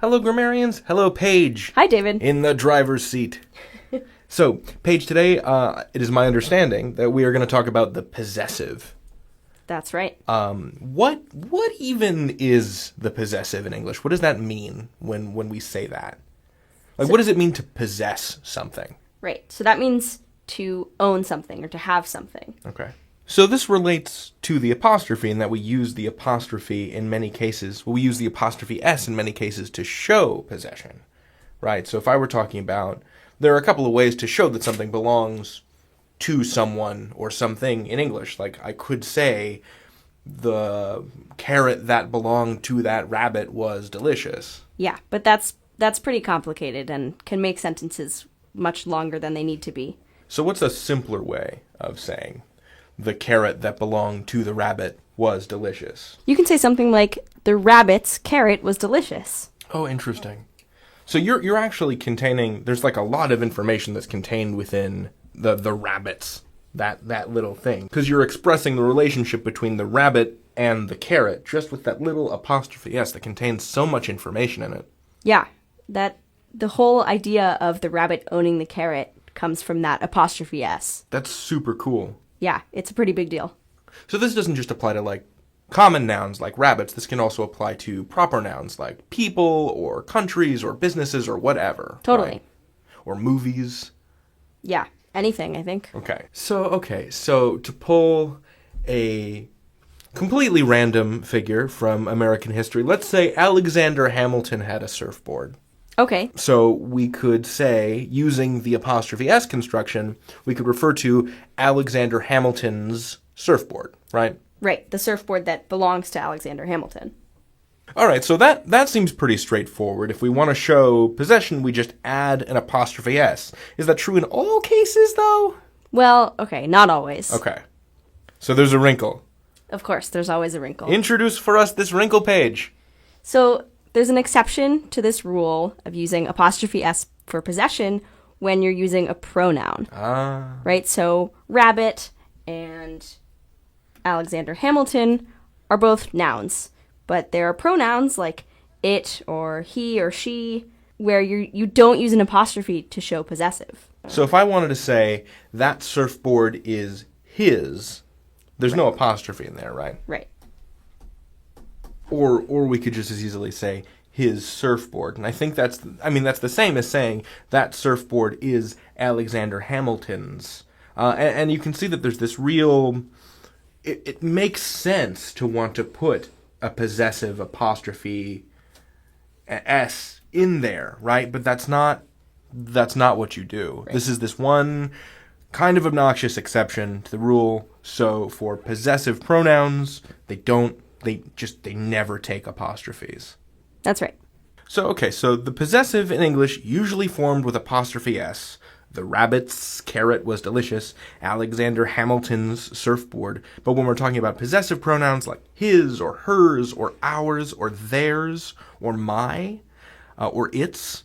Hello, grammarians. Hello, Paige. Hi, David. In the driver's seat. So, Paige, today it is my understanding that we are going to talk about the possessive. That's right. What even is the possessive in English? What does that mean when we say that? Like, what does it mean to possess something? Right. So that means to own something or to have something. Okay. So this relates to the apostrophe in that we use the apostrophe in many cases. Well, we use the apostrophe S in many cases to show possession, right? So if I were talking about, there are a couple of ways to show that something belongs to someone or something in English. Like I could say the carrot that belonged to that rabbit was delicious. Yeah, but that's pretty complicated and can make sentences much longer than they need to be. So what's a simpler way of saying the carrot that belonged to the rabbit was delicious? You can say something like, the rabbit's carrot was delicious. Oh, interesting. So you're actually containing, there's like a lot of information that's contained within the rabbits, that little thing. Because you're expressing the relationship between the rabbit and the carrot just with that little apostrophe S that contains so much information in it. Yeah, that the whole idea of the rabbit owning the carrot comes from that apostrophe S. That's super cool. Yeah, it's a pretty big deal. So this doesn't just apply to like common nouns like rabbits. This can also apply to proper nouns like people or countries or businesses or whatever. Totally. Right? Or movies. Yeah, anything, I think. Okay. So to pull a completely random figure from American history, let's say Alexander Hamilton had a surfboard. Okay. So we could say, using the apostrophe S construction, we could refer to Alexander Hamilton's surfboard, right? Right, the surfboard that belongs to Alexander Hamilton. All right, so that seems pretty straightforward. If we want to show possession, we just add an apostrophe S. Is that true in all cases, though? Well, okay, not always. Okay. So there's a wrinkle. Of course, there's always a wrinkle. Introduce for us this wrinkle, Page. So there's an exception to this rule of using apostrophe S for possession when you're using a pronoun. Right? So rabbit and Alexander Hamilton are both nouns, but there are pronouns like it or he or she where you don't use an apostrophe to show possessive. So if I wanted to say that surfboard is his, there's no apostrophe in there, right? Right. Or we could just as easily say his surfboard. And I think that's the same as saying that surfboard is Alexander Hamilton's. And you can see that there's this real, it makes sense to want to put a possessive apostrophe S in there, right? But that's not what you do. Right. This is this one kind of obnoxious exception to the rule. So for possessive pronouns, they never take apostrophes. That's right. So the possessive in English usually formed with apostrophe S. The rabbit's carrot was delicious. Alexander Hamilton's surfboard. But when we're talking about possessive pronouns like his or hers or ours or theirs or my or its,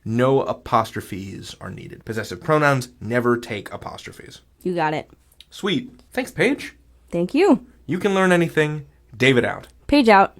no apostrophes are needed. Possessive pronouns never take apostrophes. You got it. Sweet. Thanks, Paige. Thank you. You can learn anything. David out. Page out.